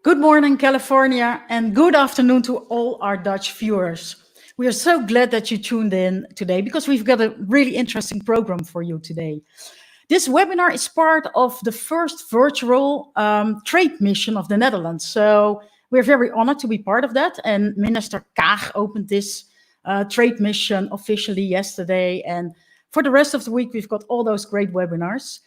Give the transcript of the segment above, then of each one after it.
Good morning, California, and good afternoon to all our Dutch viewers. We are so glad that you tuned in today because we've got a really interesting program for you today. This webinar is part of the first virtual trade mission of the Netherlands. So we're very honored to be part of that. And Minister Kaag opened this trade mission officially yesterday. And for the rest of the week, we've got all those great webinars.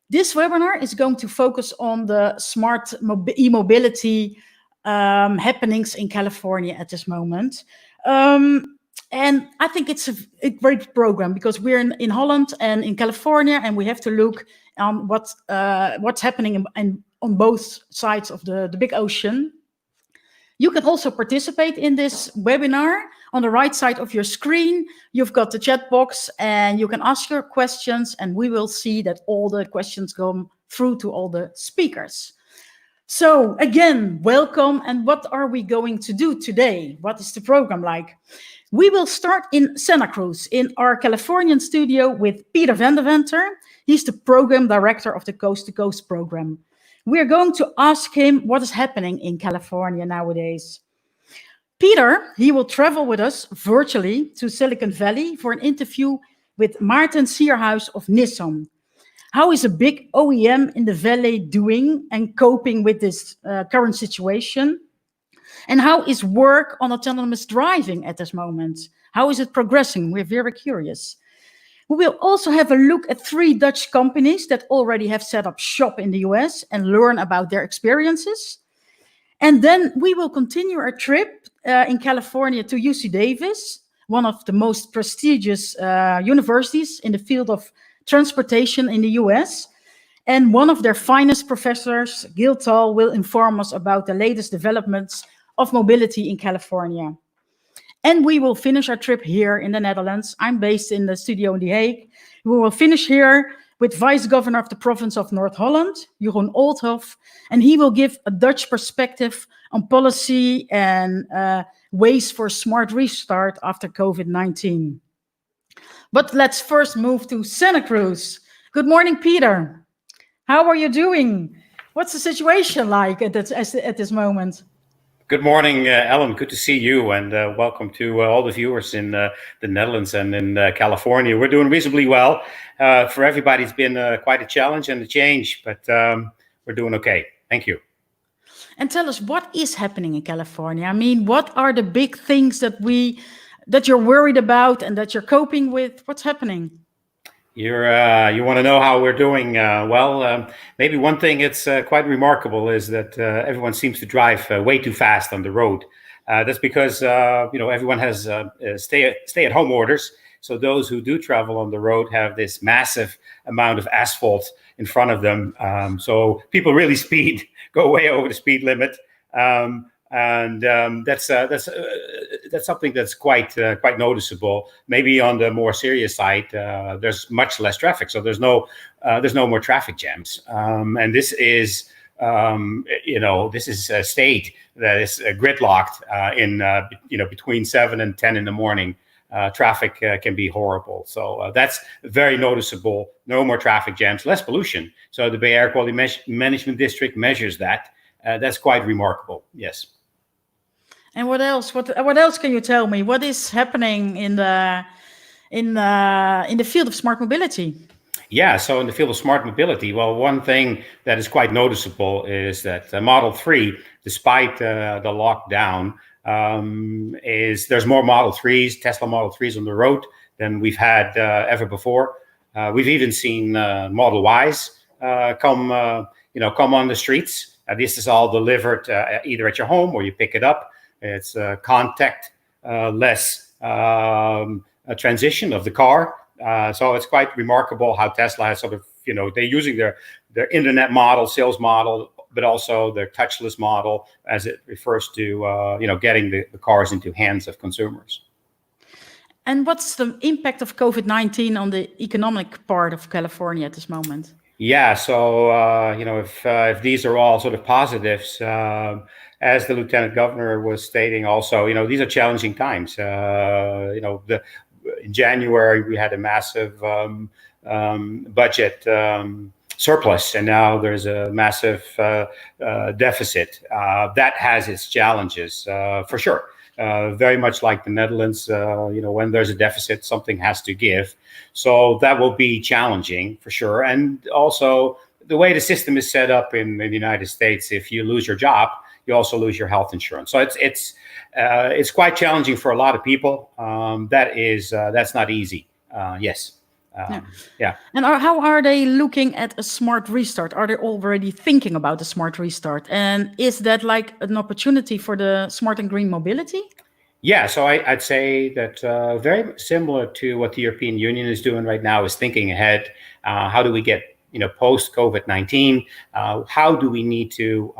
This webinar is going to focus on the smart e-mobility happenings in California at this moment. And I think it's a great program because we're in Holland and in California, and we have to look on what's happening on both sides of the big ocean. You can also participate in this webinar. On the right side of your screen, you've got the chat box and you can ask your questions, and we will see that all the questions go through to all the speakers. So again, welcome. And what are we going to do today? What is the program like? We will start in Santa Cruz in our Californian studio with Peter van Deventer. He's the program director of the Coast to Coast program. We are going to ask him what is happening in California nowadays. Peter, he will travel with us virtually to Silicon Valley for an interview with Maarten Sierhuis of Nissan. How is a big OEM in the Valley doing and coping with this current situation? And how is work on autonomous driving at this moment? How is it progressing? We're very curious. We will also have a look at 3 Dutch companies that already have set up shop in the US and learn about their experiences. And then we will continue our trip in California to UC Davis, one of the most prestigious universities in the field of transportation in the US. And one of their finest professors, Gil Tal, will inform us about the latest developments of mobility in California. And we will finish our trip here in the Netherlands. I'm based in the studio in The Hague. We will finish here with Vice Governor of the province of Noord-Holland, Jeroen Olthof, and he will give a Dutch perspective on policy and ways for a smart restart after COVID-19. But let's first move to Santa Cruz. Good morning, Peter. How are you doing? What's the situation like at this moment? Good morning, Ellen. Good to see you, and welcome to all the viewers in the Netherlands and in California. We're doing reasonably well. For everybody, it's been quite a challenge and a change, but we're doing okay. Thank you. And tell us, what is happening in California? I mean, what are the big things that you're worried about and that you're coping with? What's happening? You want to know how we're doing? Maybe one thing that's quite remarkable is that everyone seems to drive way too fast on the road. That's because everyone has stay-at-home orders. So those who do travel on the road have this massive amount of asphalt in front of them. So people really go way over the speed limit. That's something that's quite noticeable. Maybe on the more serious side, there's much less traffic, so there's no more traffic jams. And this is a state that is gridlocked in between 7 and 10 in the morning. Traffic can be horrible, so that's very noticeable. No more traffic jams, less pollution. So the Bay Air Quality Management District measures that. That's quite remarkable. Yes. And what else? What else can you tell me? What is happening in the field of smart mobility? Yeah, so in the field of smart mobility, well, one thing that is quite noticeable is that Model 3, despite the lockdown, there's more Model 3s, Tesla Model 3s on the road than we've had ever before. We've even seen Model Ys come on the streets. This is all delivered either at your home or you pick it up. It's contact less transition of the car. So it's quite remarkable how Tesla has sort of, they're using their internet model, sales model, but also their touchless model as it refers to, getting the cars into hands of consumers. And what's the impact of COVID-19 on the economic part of California at this moment? Yeah, so, if these are all sort of positives, as the Lieutenant Governor was stating also, these are challenging times. In January, we had a massive budget surplus, and now there's a massive deficit. That has its challenges, for sure. Very much like the Netherlands, when there's a deficit, something has to give. So that will be challenging for sure. And also the way the system is set up in the United States, if you lose your job, you also lose your health insurance. So it's quite challenging for a lot of people. That's not easy. Yes. Yeah. And how are they looking at a smart restart? Are they already thinking about the smart restart? And is that like an opportunity for the smart and green mobility? Yeah, so I'd say that very similar to what the European Union is doing right now is thinking ahead. How do we get, post COVID-19? How do we need to,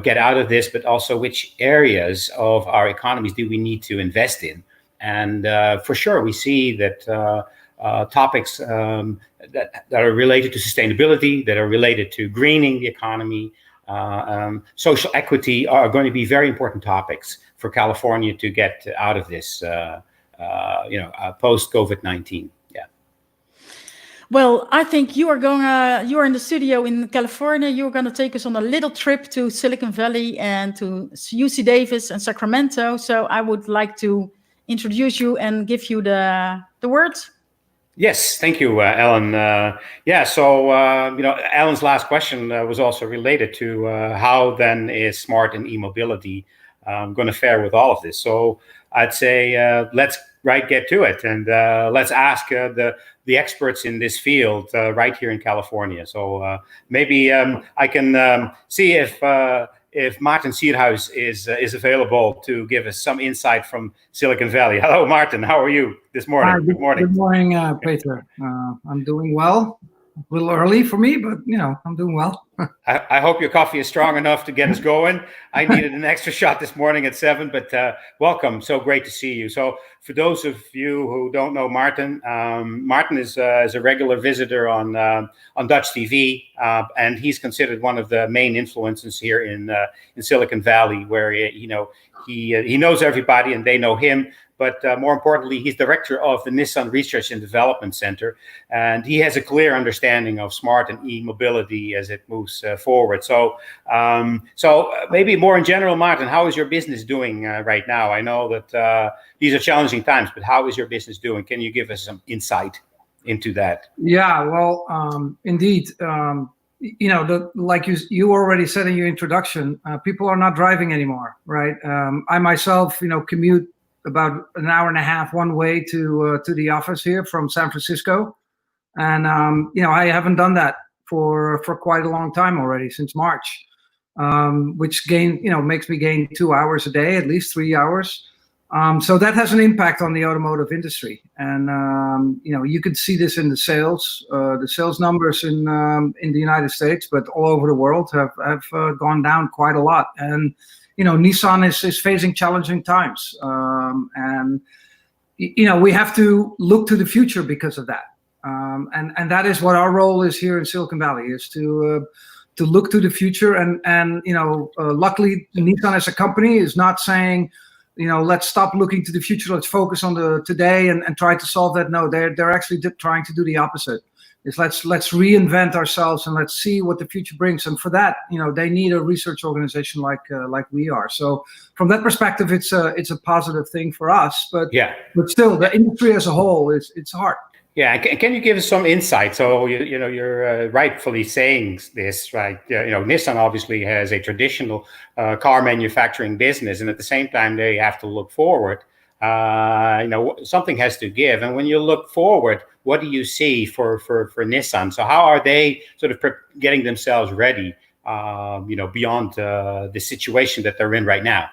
get out of this? But also, which areas of our economies do we need to invest in? And for sure, we see that topics that are related to sustainability, that are related to greening the economy, social equity are going to be very important topics for California to get out of this, post COVID-19. Yeah. Well, I think you are in the studio in California. You're going to take us on a little trip to Silicon Valley and to UC Davis and Sacramento. So I would like to introduce you and give you the words. Yes, thank you, Ellen. So Ellen's last question was also related to how then is smart and e-mobility going to fare with all of this. So I'd say let's get to it, and let's ask the experts in this field right here in California. So maybe I can see if Maarten Sierhuis is available to give us some insight from Silicon Valley. Hello, Maarten. How are you this morning? Hi, good morning. Good morning, Peter. I'm doing well. A little early for me, but I'm doing well. I hope your coffee is strong enough to get us going. I needed an extra shot this morning at 7, but welcome. So great to see you. So for those of you who don't know Maarten, Maarten is a regular visitor on Dutch TV, and he's considered one of the main influences here in Silicon Valley, where he knows everybody and they know him. But more importantly, he's director of the Nissan Research and Development Center, and he has a clear understanding of smart and e-mobility as it moves forward. So maybe more in general, Maarten, how is your business doing right now? I know that these are challenging times, but how is your business doing? Can you give us some insight into that? Yeah, well, indeed. Like you already said in your introduction, people are not driving anymore, right? I myself, commute about an hour and a half one way to the office here from San Francisco, and I haven't done that for quite a long time already, since March, which makes me gain 2 hours a day, at least 3 hours. So that has an impact on the automotive industry, and you can see this in the sales numbers in the United States, but all over the world have gone down quite a lot. And Nissan is facing challenging times, and we have to look to the future because of that. And that is what our role is here in Silicon Valley, is to look to the future. And luckily, Nissan as a company is not saying, let's stop looking to the future. Let's focus on the today and try to solve that. No, they're actually trying to do the opposite. Is let's reinvent ourselves and let's see what the future brings. And for that, they need a research organization like we are. So from that perspective, it's a positive thing for us. But still, the industry as a whole it's hard. Yeah, can you give us some insight? So you're rightfully saying this, right? Nissan obviously has a traditional car manufacturing business, and at the same time they have to look forward. Something has to give, and when you look forward, what do you see for Nissan? So how are they sort of getting themselves ready, beyond the situation that they're in right now?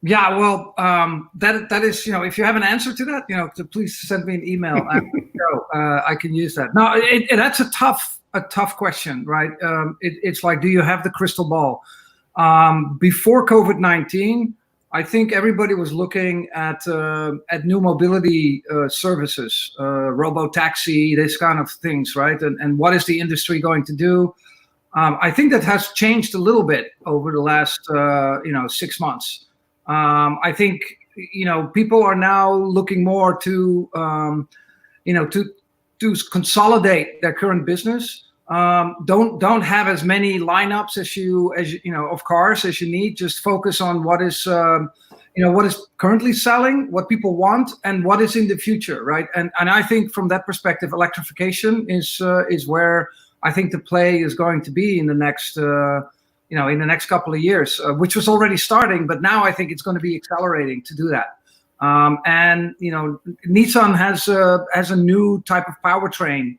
Yeah, well, that is, if you have an answer to that, please send me an email. I can use that. No, that's a tough question, right? It's like, do you have the crystal ball? Before COVID-19, I think everybody was looking at new mobility services, robo-taxi, this kind of things, right? And what is the industry going to do? I think that has changed a little bit over the last 6 months. I think people are now looking more to to consolidate their current business. Don't have as many lineups as you of cars as you need. Just focus on what is what is currently selling, what people want, and what is in the future, right? And I think from that perspective, electrification is where I think the play is going to be in the next in the next couple of years, which was already starting, but now I think it's going to be accelerating to do that. And Nissan has a new type of powertrain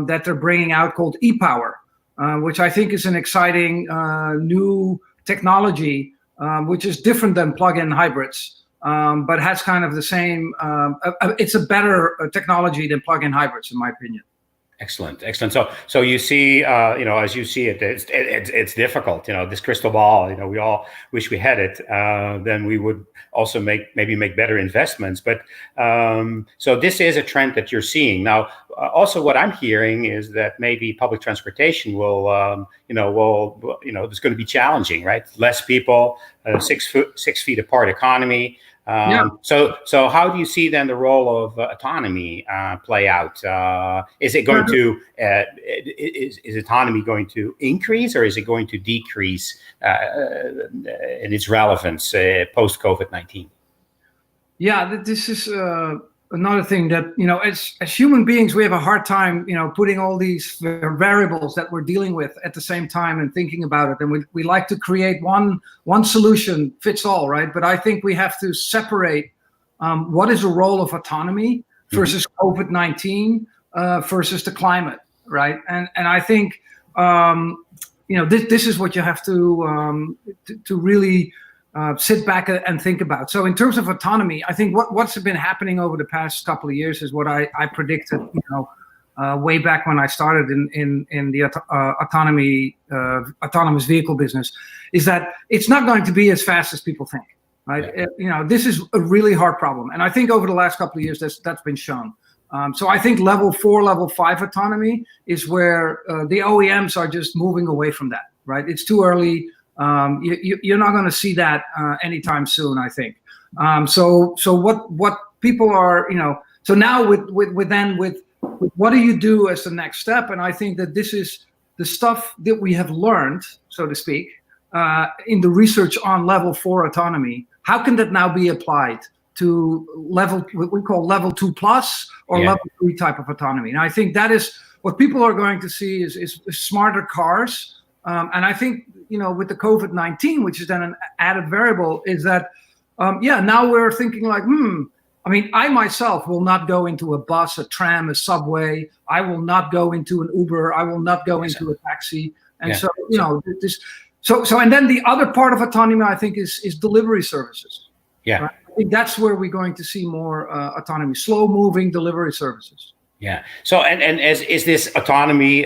that they're bringing out called e-Power, which I think is an exciting new technology, which is different than plug-in hybrids, but has kind of the same. It's a better technology than plug-in hybrids, in my opinion. Excellent. So you see, as you see it, it's difficult. This crystal ball. We all wish we had it. Then we would also maybe make better investments. But so this is a trend that you're seeing now. Also, what I'm hearing is that maybe public transportation will, it's going to be challenging, right? Less people, 6 feet apart economy. So how do you see then the role of autonomy play out? Is it going to is autonomy going to increase, or is it going to decrease in its relevance post COVID-19? Yeah, this is another thing that as human beings we have a hard time putting all these variables that we're dealing with at the same time and thinking about it, and we like to create one solution fits all, right? But I think we have to separate what is the role of autonomy versus COVID-19 versus the climate, right? And I think this is what you have to really sit back and think about. So in terms of autonomy, I think what's been happening over the past couple of years is what I predicted, way back when I started in the autonomous vehicle business, is that it's not going to be as fast as people think, right? Yeah. This is a really hard problem, and I think over the last couple of years that's been shown. So I think level 4, level 5 autonomy is where the OEMs are just moving away from that, right? It's too early. You're not going to see that anytime soon, I think. So what people are, so now with what do you do as the next step? And I think that this is the stuff that we have learned, so to speak, in the research on level 4 autonomy. How can that now be applied to what we call level 2 plus or level 3 type of autonomy? And I think that is what people are going to see is smarter cars. And I think, with the COVID-19, which is then an added variable, is that, now we're thinking like, I myself will not go into a bus, a tram, a subway. I will not go into an Uber. I will not go into a taxi. And so, and then the other part of autonomy, I think, is delivery services. Yeah. Right? I think that's where we're going to see more autonomy, slow moving delivery services. Yeah. So, and is this autonomy,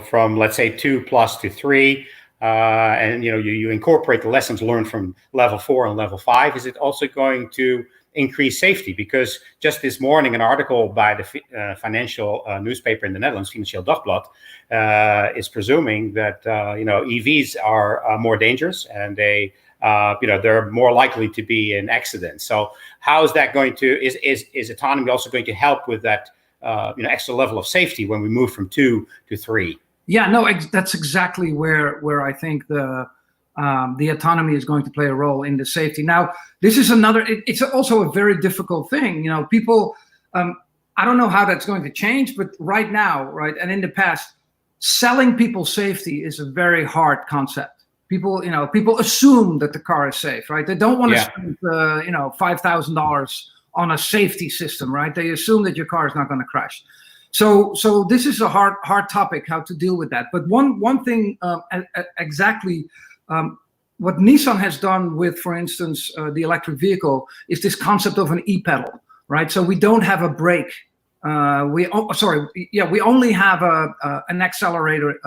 from, let's say, 2 plus to 3, and, you incorporate the lessons learned from level 4 and level 5, is it also going to increase safety? Because just this morning, an article by the financial newspaper in the Netherlands, Financieel Dagblad, is presuming that, EVs are more dangerous, and they're more likely to be in accidents. So how is that going to, is autonomy also going to help with that, extra level of safety when we move from 2 to 3? Yeah, no, that's exactly where I think the autonomy is going to play a role in the safety. Now, this is it's also a very difficult thing. People, I don't know how that's going to change, but right now, right, and in the past, selling people safety is a very hard concept. People assume that the car is safe, right? They don't want to spend, $5,000 on a safety system, right? They assume that your car is not going to crash. So this is a hard topic, how to deal with that. But one thing exactly what Nissan has done with, for instance, the electric vehicle is this concept of an e-pedal, right? So we don't have a brake. We only have an accelerator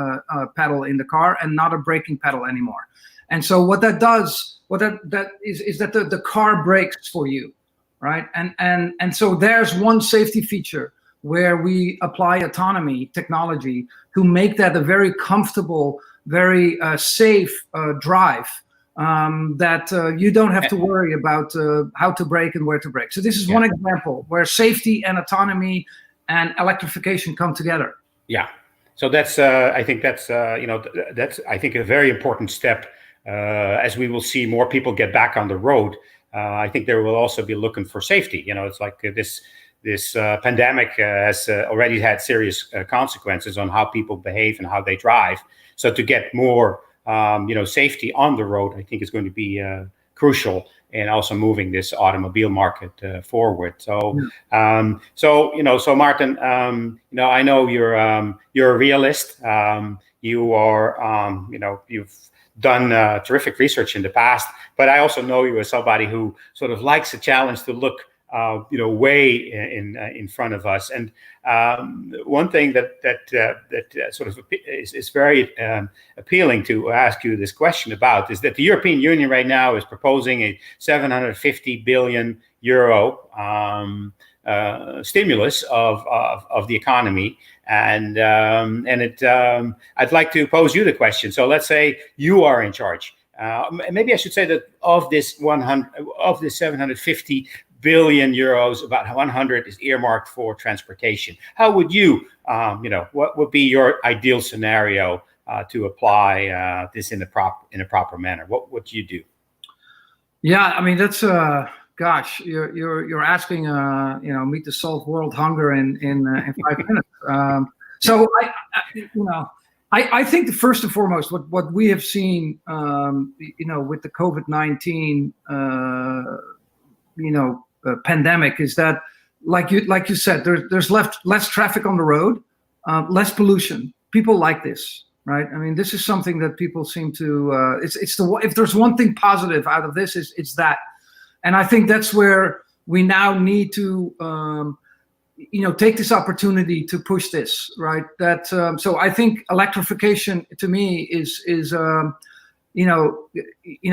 pedal in the car and not a braking pedal anymore. And so what that does, that is that the car brakes for you, right? And so there's one safety feature where we apply autonomy technology to make that a very comfortable, very safe drive, that you don't have to worry about how to brake and where to brake. So this is one example where safety and autonomy and electrification come together. Yeah. So that's I think that's that's I think a very important step as we will see more people get back on the road. I think they will also be looking for safety. It's like this pandemic has already had serious consequences on how people behave and how they drive. So to get more safety on the road, I think is going to be crucial, and also moving this automobile market forward. So, so Maarten, I know you're a realist. You are, you've done terrific research in the past, but I also know you as somebody who sort of likes a challenge to look, way in front of us. And one thing that sort of is very appealing to ask you this question about is that the European Union right now is proposing a 750 billion euro stimulus of the economy, and I'd like to pose you the question. So let's say you are in charge. Maybe I should say that of this 750 billion euros, about 100 is earmarked for transportation. How would you, what would be your ideal scenario to apply this in a proper manner? What would you do? Yeah, I mean, that's gosh, you're asking me to solve world hunger in 5 minutes. So I think first and foremost, what we have seen, with the COVID-19, pandemic is that, like you said, there's less traffic on the road, less pollution. People like this, right? I mean, this is something that people seem to. If there's one thing positive out of this, it's that, and I think that's where we now need to, take this opportunity to push this, right? That so I think electrification to me is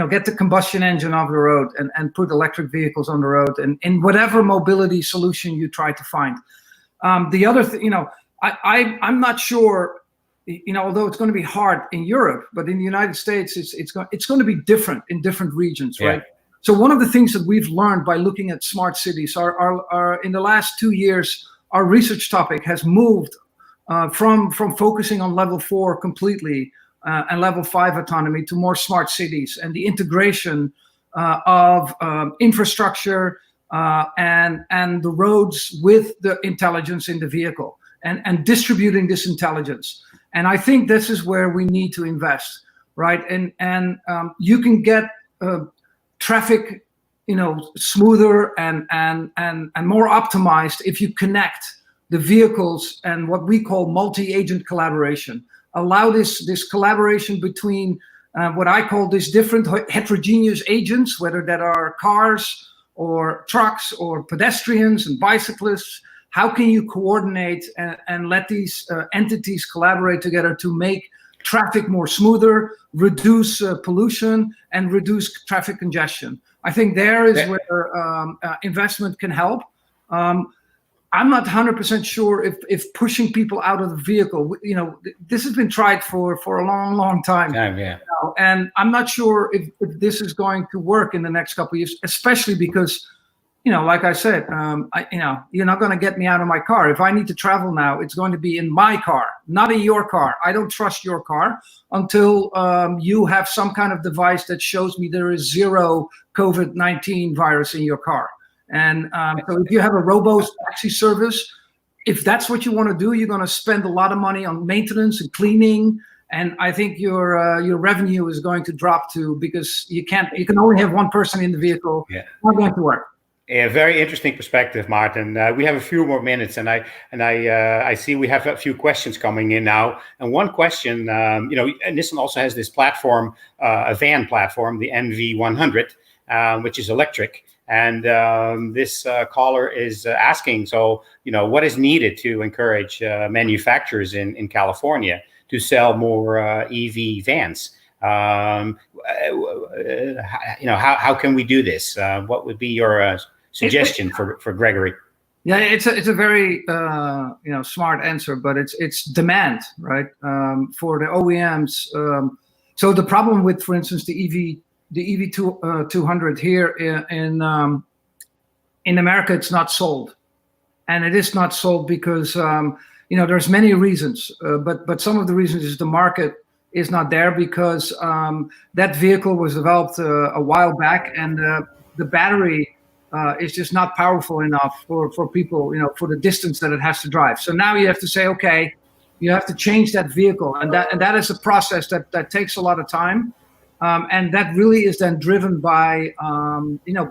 get the combustion engine off the road and put electric vehicles on the road, and whatever mobility solution you try to find. The other thing, I'm not sure, although it's going to be hard in Europe, but in the United States, it's going to be different in different regions, right? Yeah. So one of the things that we've learned by looking at smart cities are in the last 2 years, our research topic has moved from focusing on level 4 completely and level 5 autonomy to more smart cities and the integration of infrastructure and the roads with the intelligence in the vehicle and distributing this intelligence. And I think this is where we need to invest, right? And you can get traffic, smoother and more optimized if you connect the vehicles and what we call multi-agent collaboration. Allow this collaboration between what I call these different heterogeneous agents, whether that are cars or trucks or pedestrians and bicyclists. How can you coordinate and let these entities collaborate together to make traffic more smoother, reduce pollution, and reduce traffic congestion? I think there is where investment can help. I'm not 100% sure if pushing people out of the vehicle, this has been tried for a long, long time. Yeah. And I'm not sure if this is going to work in the next couple of years, especially because, like I said, you're not going to get me out of my car. If I need to travel now, it's going to be in my car, not in your car. I don't trust your car until you have some kind of device that shows me there is zero COVID-19 virus in your car. And so if you have a robo-taxi service, if that's what you want to do, you're going to spend a lot of money on maintenance and cleaning. And I think your revenue is going to drop too, because you can only have one person in the vehicle. Yeah. It's not going to work. Yeah, very interesting perspective, Maarten. We have a few more minutes, and I see we have a few questions coming in now. And one question, Nissan also has this platform, a van platform, the NV100, which is electric. And this caller is asking, so, what is needed to encourage manufacturers in California to sell more EV vans? How can we do this? What would be your suggestion for Gregory? Yeah, it's a very smart answer, but it's demand, right? For the OEMs. So the problem with, for instance, the EV 200 here in America, it's not sold, and it is not sold because there's many reasons, but some of the reasons is the market is not there because that vehicle was developed a while back, and the battery is just not powerful enough for people, for the distance that it has to drive. So now you have to say, okay, you have to change that vehicle, and that is a process that takes a lot of time, and that really is then driven by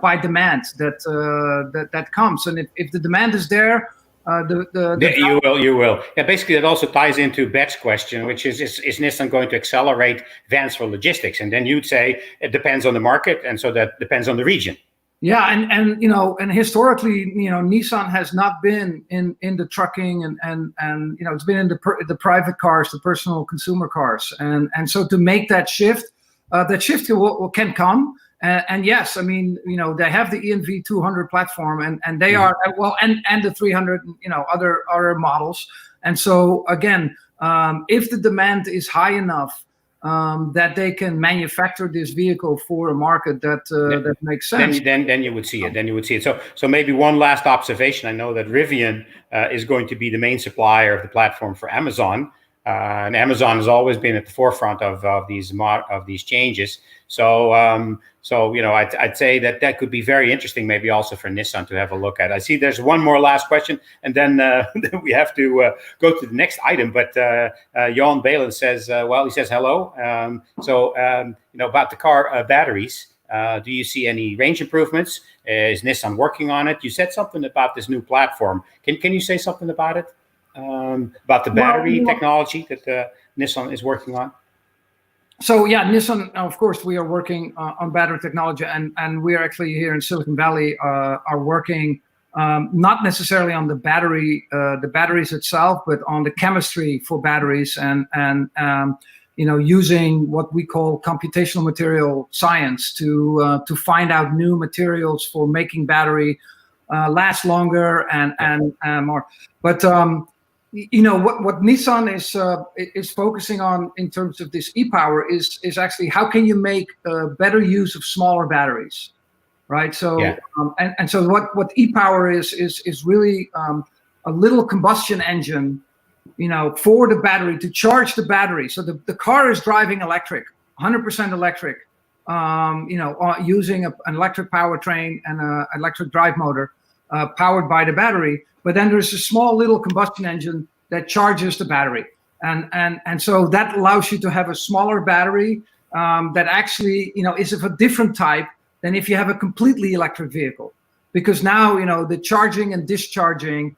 by demand that comes, and if the demand is there. You will. Yeah, basically, that also ties into Bet's question, which is Nissan going to accelerate vans for logistics? And then you'd say it depends on the market, and so that depends on the region. Yeah, and historically, Nissan has not been in the trucking and it's been in the private cars, the personal consumer cars, and so to make that shift can come. And yes, I mean, they have the ENV 200 platform, and they are and the 300, other models. And so again, if the demand is high enough that they can manufacture this vehicle for a market that makes sense, then you would see it. Then you would see it. So maybe one last observation. I know that Rivian is going to be the main supplier of the platform for Amazon. And Amazon has always been at the forefront of these changes. So I'd say that could be very interesting, maybe also for Nissan to have a look at. I see there's one more last question, and then we have to go to the next item. But Jan Balen says, he says hello. About the car batteries. Do you see any range improvements? Is Nissan working on it? You said something about this new platform. Can you say something about it? About the battery technology that Nissan is working on? So yeah, Nissan, of course, we are working on battery technology, and we are actually here in Silicon Valley are working not necessarily on the batteries itself, but on the chemistry for batteries and using what we call computational material science to find out new materials for making battery last longer and more. But what Nissan is focusing on in terms of this e-power is actually how can you make better use of smaller batteries, right? So so what e-power is really a little combustion engine, for the battery to charge the battery. So the car is driving electric, 100% electric, using an electric powertrain and an electric drive motor powered by the battery. But then there's a small little combustion engine that charges the battery. And so that allows you to have a smaller battery that actually, is of a different type than if you have a completely electric vehicle. Because now, the charging and discharging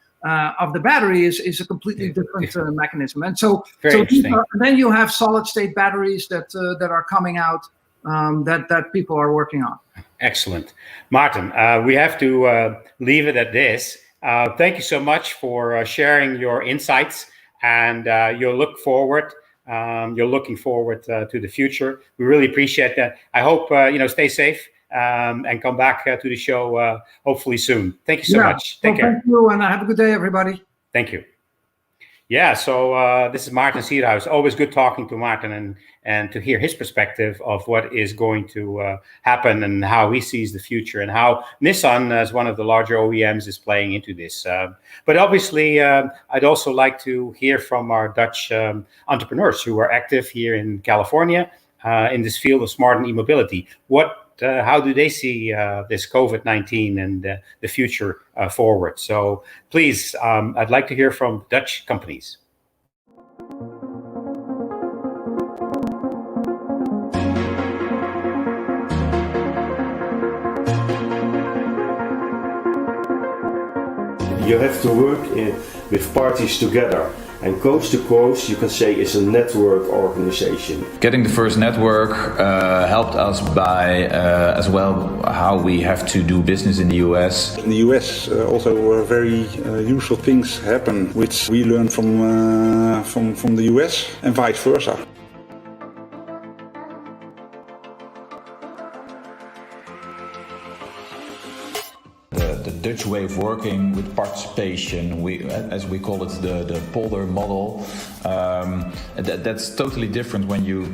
of the battery is a completely different mechanism. And so then you have solid state batteries that are coming out that people are working on. Excellent. Maarten, we have to leave it at this. Thank you so much for sharing your insights, and you're looking forward to the future. We really appreciate that. I hope stay safe and come back to the show hopefully soon. Thank you so much. Take care. Thank you, and have a good day, everybody. Thank you. Yeah, so this is Maarten Sierhuis. Always good talking to Maarten and to hear his perspective of what is going to happen and how he sees the future and how Nissan, as one of the larger OEMs, is playing into this. But obviously, I'd also like to hear from our Dutch entrepreneurs who are active here in California in this field of smart and e-mobility. How do they see this COVID-19 and the future forward? So please, I'd like to hear from Dutch companies. You have to work with parties together. And Coast to Coast, you can say, is a network organization. Getting the first network helped us by as well how we have to do business in the US. In the US also very useful things happen which we learn from the US and vice versa. The Dutch way of working with participation, as we call it, the polder model, That's totally different when you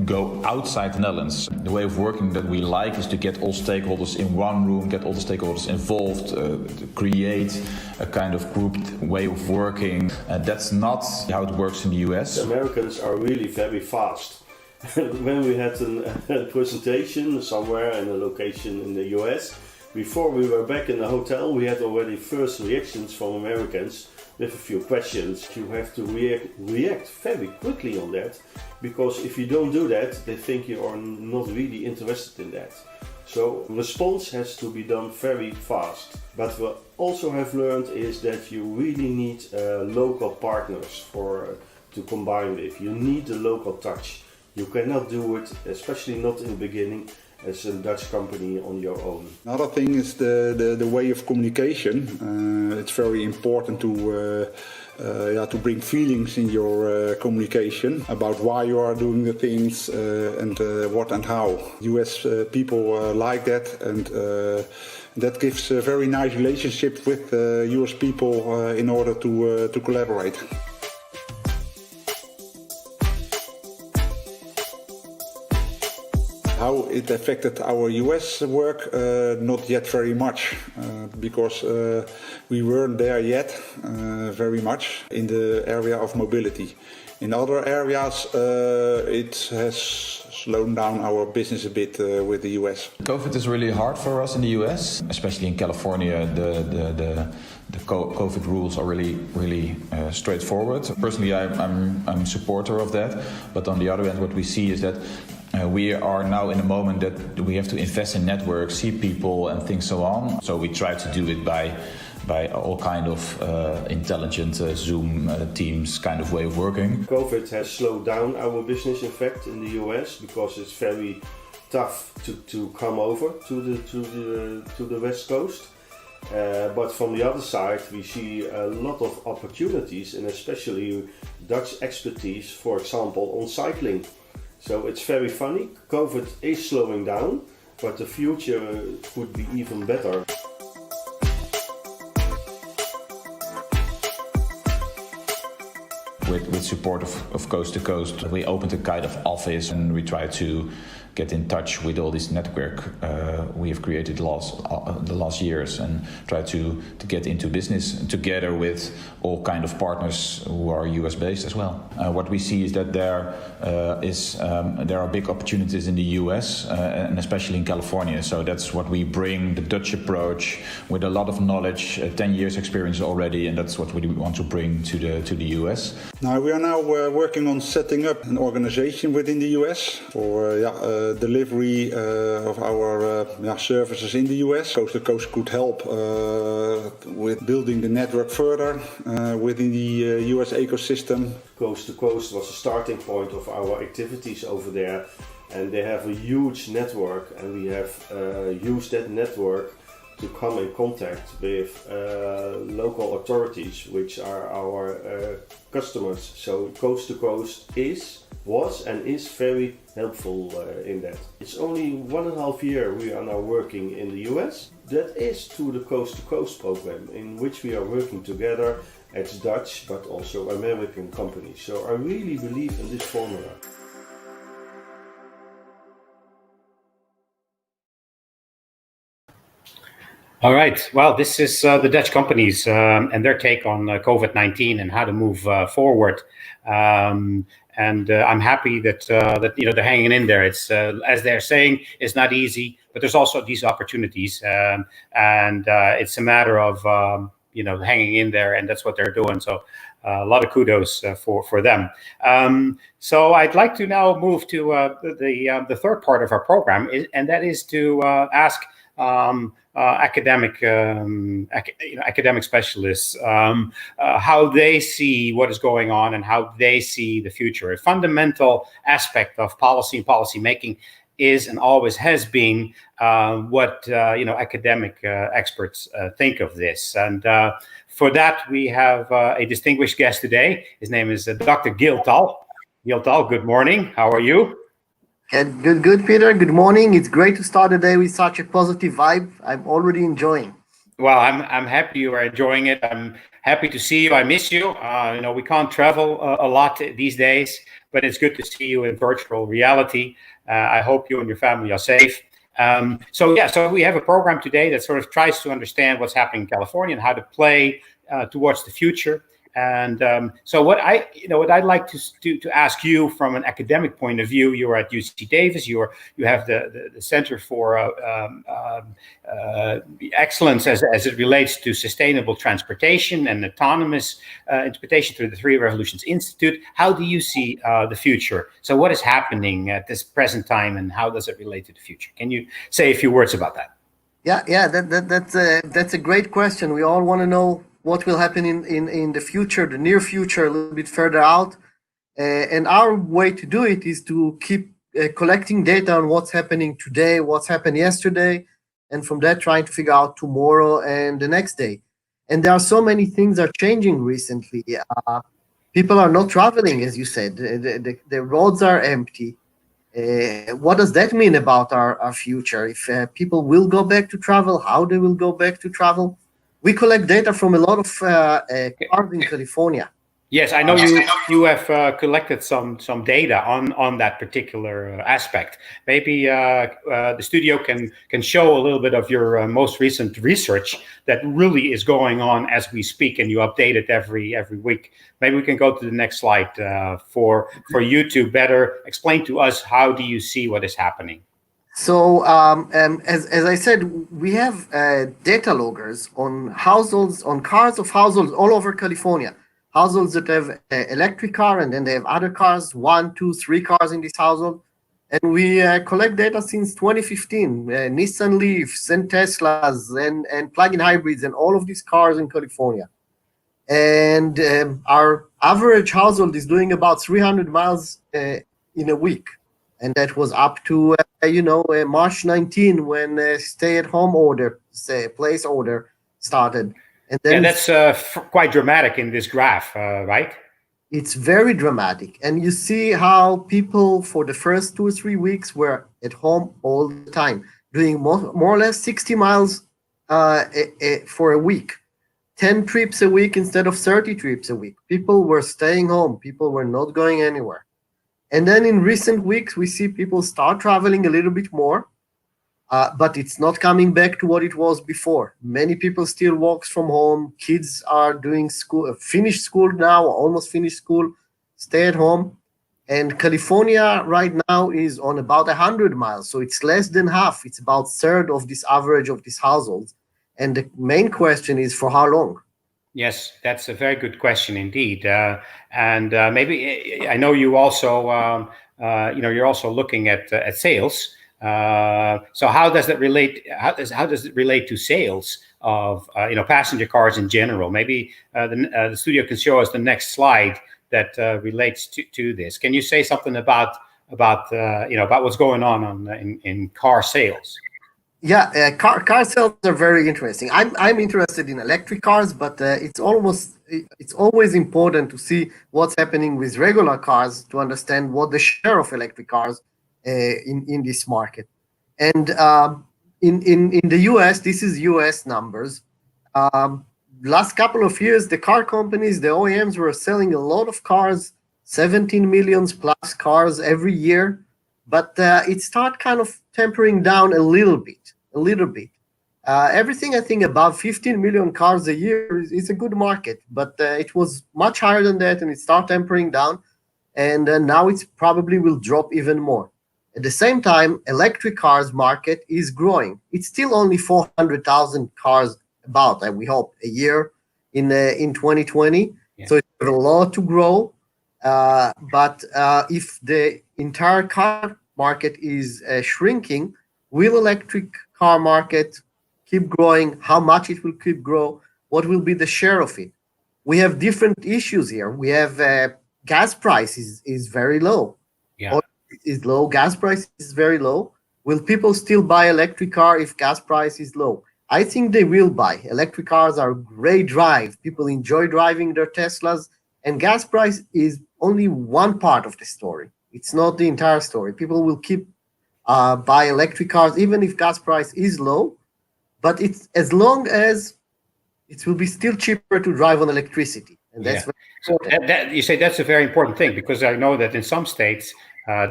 go outside the Netherlands. The way of working that we like is to get all stakeholders in one room, get all the stakeholders involved, create a kind of grouped way of working. That's not how it works in the US. The Americans are really very fast. When we had a presentation somewhere in a location in the US, before we were back in the hotel, we had already first reactions from Americans with a few questions. You have to react very quickly on that, because if you don't do that, they think you are not really interested in that. So response has to be done very fast. But what also have learned is that you really need local partners to combine with. You need the local touch. You cannot do it, especially not in the beginning, as a Dutch company on your own. Another thing is the way of communication. It's very important to bring feelings in your communication about why you are doing the things and what and how. US people like that, and that gives a very nice relationship with US people in order to collaborate. How it affected our US work? Not yet very much, because we weren't there yet very much in the area of mobility. In other areas, it has slowed down our business a bit with the US. COVID is really hard for us in the US, especially in California. The COVID rules are really straightforward. Personally, I'm a supporter of that, but on the other hand, what we see is that we are now in a moment that we have to invest in networks, see people and things so on. So we try to do it by all kind of intelligent Zoom Teams kind of way of working. COVID has slowed down our business, in fact, in the US, because it's very tough to come over to the West Coast. But from the other side, we see a lot of opportunities, and especially Dutch expertise, for example, on cycling. So it's very funny. COVID is slowing down, but the future could be even better. With support of Coast to Coast, we opened a kind of office, and we try to get in touch with all this network we have created the last years, and try to get into business together with all kind of partners who are US based as well. What we see is that there are big opportunities in the US and especially in California. So that's what we bring, the Dutch approach with a lot of knowledge, 10 years experience already, and that's what we want to bring to the US. Now we are working on setting up an organization within the US for delivery of our services in the US. Coast to Coast could help with building the network further within the US ecosystem. Coast to Coast was a starting point of our activities over there, and they have a huge network, and we have used that network to come in contact with local authorities, which are our customers. So Coast to Coast was and is very helpful in that. It's only 1.5 years we are now working in the US. That is through the Coast to Coast program, in which we are working together as Dutch but also American companies. So I really believe in this formula. All right. Well, this is the Dutch companies and their take on COVID-19 and how to move forward. And I'm happy that they're hanging in there. It's as they're saying, it's not easy, but there's also these opportunities, and it's a matter of hanging in there, and that's what they're doing. So a lot of kudos for them. So I'd like to now move to the third part of our program, and that is to ask academic specialists how they see what is going on and how they see the future. A fundamental aspect of policy and policy making is and always has been what academic experts think of this. And for that, we have a distinguished guest today. His name is Dr. Gil Tal. Gil Tal, good morning. How are you? Good, Peter. Good morning. It's great to start the day with such a positive vibe. I'm already enjoying. Well, I'm happy you are enjoying it. Happy to see you. I miss you. We can't travel a lot these days, but it's good to see you in virtual reality. I hope you and your family are safe. So we have a program today that sort of tries to understand what's happening in California and how to play towards the future. And so what I'd like to ask you from an academic point of view, you're at UC Davis, you have the Center for Excellence as it relates to sustainable transportation and autonomous interpretation through the Three Revolutions Institute. How do you see the future? So what is happening at this present time, and how does it relate to the future? Can you say a few words about that? Yeah, that's a great question. We all want to know what will happen in the future, the near future, a little bit further out. And our way to do it is to keep collecting data on what's happening today, what's happened yesterday, and from that trying to figure out tomorrow and the next day. And there are so many things are changing recently. People are not traveling, as you said. The roads are empty. What does that mean about our future? If people will go back to travel, how they will go back to travel? We collect data from a lot of cars in California. Yes, I know you have collected some data on that particular aspect. Maybe the studio can show a little bit of your most recent research that really is going on as we speak, and you update it every week. Maybe we can go to the next slide for you to better explain to us how do you see what is happening. So as I said, we have data loggers on households, on cars of households all over California. Households that have an electric car, and then they have other cars, 1, 2, 3 cars in this household. And we collect data since 2015, Nissan Leafs and Teslas and plug-in hybrids and all of these cars in California. And our average household is doing about 300 miles in a week. And that was up to, March 19 when stay-at-home order, place order started. And then that's quite dramatic in this graph, right? It's very dramatic. And you see how people for the first 2 or 3 weeks were at home all the time, doing more or less 60 miles for a week, 10 trips a week instead of 30 trips a week. People were staying home. People were not going anywhere. And then in recent weeks, we see people start traveling a little bit more, but it's not coming back to what it was before. Many people still work from home. Kids are doing school, finished school now, almost finished school, stay at home. And California right now is on about 100 miles. So it's less than half. It's about a third of this average of these households. And the main question is for how long? Yes, that's a very good question indeed. And maybe I know you also, you're also looking at sales. So how does that relate? How does it relate to sales of passenger cars in general? Maybe the studio can show us the next slide that relates to this. Can you say something about what's going on in car sales? Yeah, car sales are very interesting. I'm interested in electric cars, but it's always important to see what's happening with regular cars to understand what the share of electric cars in this market. And in the US, this is US numbers. Last couple of years, the car companies, the OEMs were selling a lot of cars, 17 million plus cars every year. But it started kind of tempering down a little bit. Everything I think above 15 million cars a year is a good market, but it was much higher than that, and it started tempering down, and now it probably will drop even more. At the same time, electric cars market is growing. It's still only 400,000 cars about, we hope, a year in 2020. Yeah. So it's a lot to grow. But if the entire car market is shrinking, will electric car market keep growing? How much it will keep grow? What will be the share of it? We have different issues here. We have gas price is very low. Yeah. Oil is low. Gas price is very low. Will people still buy electric car if gas price is low? I think they will buy. Electric cars are great drive. People enjoy driving their Teslas, and gas price is only one part of the story. It's not the entire story. People will keep buy electric cars even if gas price is low, but it's as long as it will be still cheaper to drive on electricity, and that's very important. You say that's a very important thing, because I know that in some states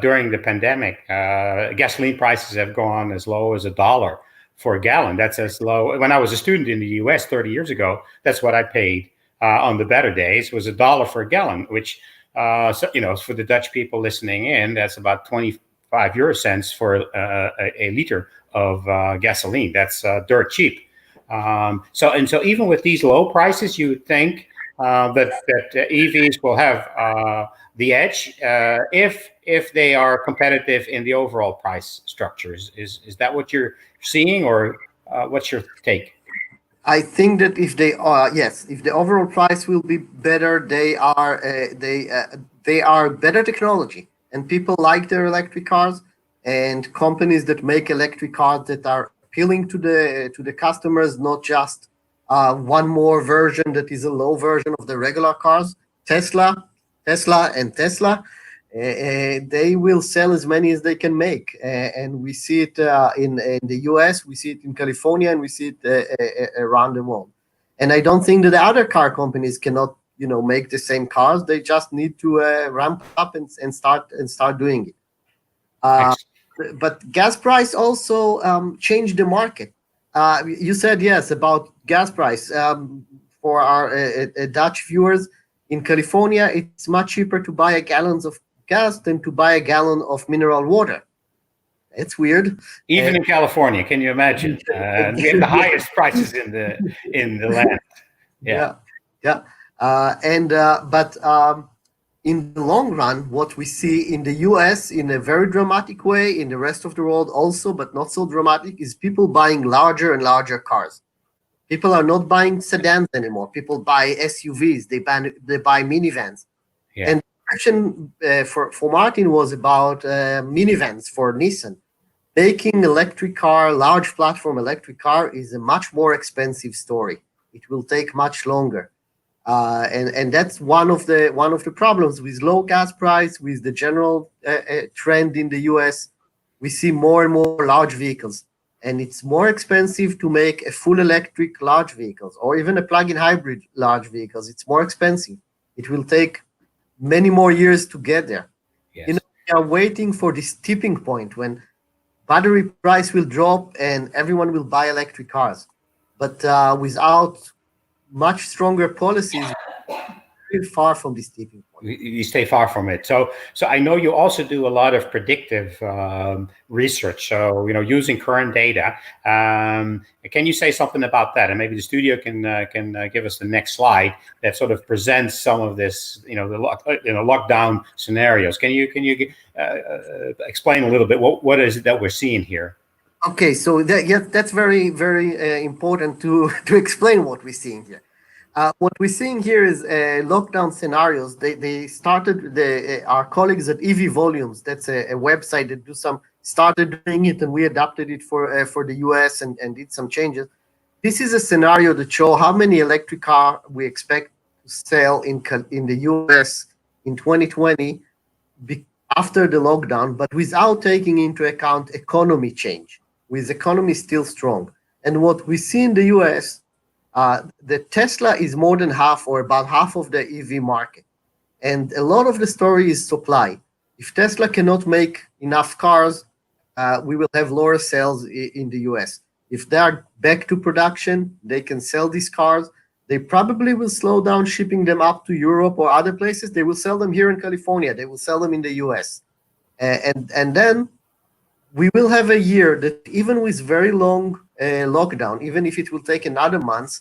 during the pandemic, gasoline prices have gone as low as $1 for a gallon. That's as low. When I was a student in the US 30 years ago, that's what I paid on the better days, was $1 for a gallon, which, for the Dutch people listening in, that's about 25 euro cents for a liter of gasoline. That's dirt cheap. So even with these low prices, you would think that EVs will have the edge if they are competitive in the overall price structures. Is that what you're seeing, or what's your take? I think that if they are, yes, if the overall price will be better, they are better technology, and people like their electric cars, and companies that make electric cars that are appealing to the customers, not just one more version that is a low version of the regular cars. Tesla, they will sell as many as they can make, and we see it in the US, we see it in California, and we see it around the world. And I don't think that the other car companies cannot, make the same cars. They just need to ramp up and start doing it. But gas price also changed the market. You said yes about gas price. For our Dutch viewers, in California, it's much cheaper to buy a gallon of gas than to buy a gallon of mineral water. It's weird. Even in California, can you imagine? We have the highest prices in the land. Yeah. But in the long run, what we see in the US in a very dramatic way, in the rest of the world also, but not so dramatic, is people buying larger and larger cars. People are not buying sedans anymore. People buy SUVs. They buy minivans. Yeah. And the question for Maarten was about minivans for Nissan. Making large platform electric car is a much more expensive story. It will take much longer. And that's one of the problems with low gas price, with the general trend in the US. We see more and more large vehicles, and it's more expensive to make a full electric large vehicles, or even a plug-in hybrid large vehicles. It's more expensive. It will take many more years to get there. Yes. We are waiting for this tipping point when battery price will drop and everyone will buy electric cars. But without much stronger policies, we're far from this tipping point. You stay far from it. So I know you also do a lot of predictive research. So using current data. Can you say something about that? And maybe the studio can give us the next slide that sort of presents some of this, the lockdown scenarios. Can you explain a little bit what is it that we're seeing here? Okay, so that's very, very important to explain what we're seeing here. What we're seeing here is lockdown scenarios. They started, our colleagues at EV Volumes, that's a website that started doing it, and we adapted it for the US and did some changes. This is a scenario that shows how many electric cars we expect to sell in the US in 2020 after the lockdown, but without taking into account economy change, with economy still strong. And what we see in the US, the Tesla is more than half or about half of the EV market. And a lot of the story is supply. If Tesla cannot make enough cars, we will have lower sales in the US. If they are back to production, they can sell these cars. They probably will slow down shipping them up to Europe or other places. They will sell them here in California. They will sell them in the US. And then we will have a year that even with very long lockdown, even if it will take another month,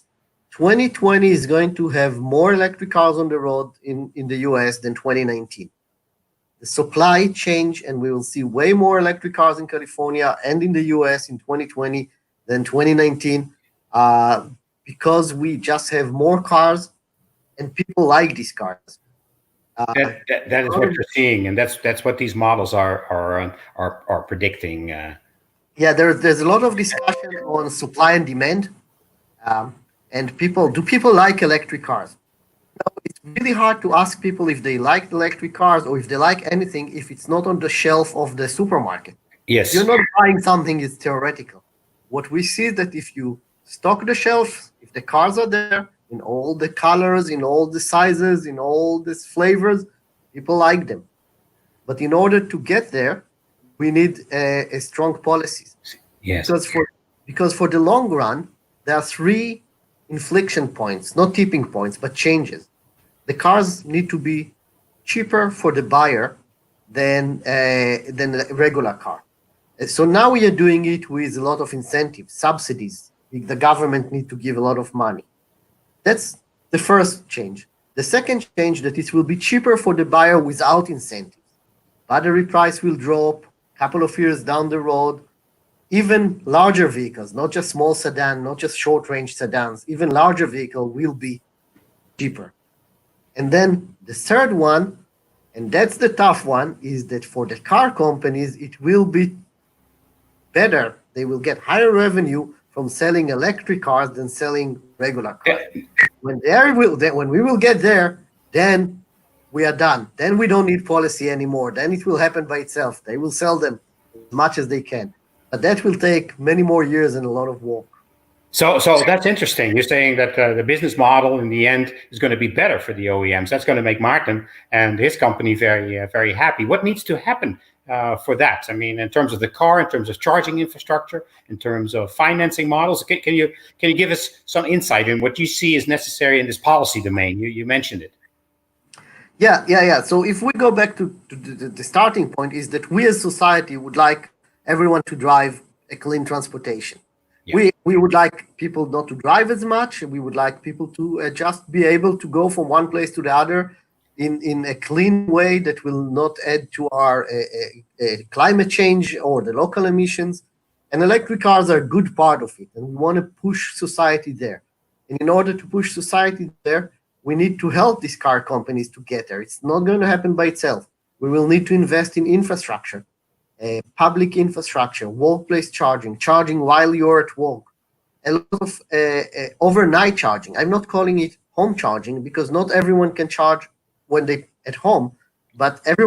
2020 is going to have more electric cars on the road in the US than 2019. The supply change, and we will see way more electric cars in California and in the US in 2020 than 2019, because we just have more cars and people like these cars. That is what you're seeing, and that's what these models are predicting. Yeah, there's a lot of discussion on supply and demand, and do people like electric cars? No, it's really hard to ask people if they like electric cars or if they like anything if it's not on the shelf of the supermarket. Yes, if you're not buying something, it's theoretical. What we see is that if you stock the shelf, if If the cars are there in all the colors, in all the sizes, in all these flavors, people like them. But in order to get there, we need a strong policies. Yes. Because for the long run, there are 3 inflection points, not tipping points, but changes. The cars need to be cheaper for the buyer than a regular car. So now we are doing it with a lot of incentives, subsidies. The government need to give a lot of money. That's the first change. The second change, that it will be cheaper for the buyer without incentives. Battery price will drop a couple of years down the road. Even larger vehicles, not just small sedan, not just short-range sedans, even larger vehicle will be cheaper. And then the third one, and that's the tough one, is that for the car companies, it will be better. They will get higher revenue from selling electric cars than selling regular cars. When we will get there, then we are done. Then we don't need policy anymore. Then it will happen by itself. They will sell them as much as they can. But that will take many more years and a lot of work. So that's interesting. You're saying that the business model in the end is going to be better for the OEMs. That's going to make Maarten and his company very, very happy. What needs to happen for that? I mean, in terms of the car, in terms of charging infrastructure, in terms of financing models, can you give us some insight in what you see is necessary in this policy domain? You mentioned it. Yeah. So if we go back to the starting point, is that we as society would like everyone to drive a clean transportation. Yeah. We would like people not to drive as much. We would like people to just be able to go from one place to the other in a clean way that will not add to our climate change or the local emissions. And electric cars are a good part of it. And we want to push society there. And in order to push society there, we need to help these car companies to get there. It's not going to happen by itself. We will need to invest in infrastructure. Public infrastructure, workplace charging while you're at work, a lot of overnight charging. I'm not calling it home charging because not everyone can charge when they at home, but every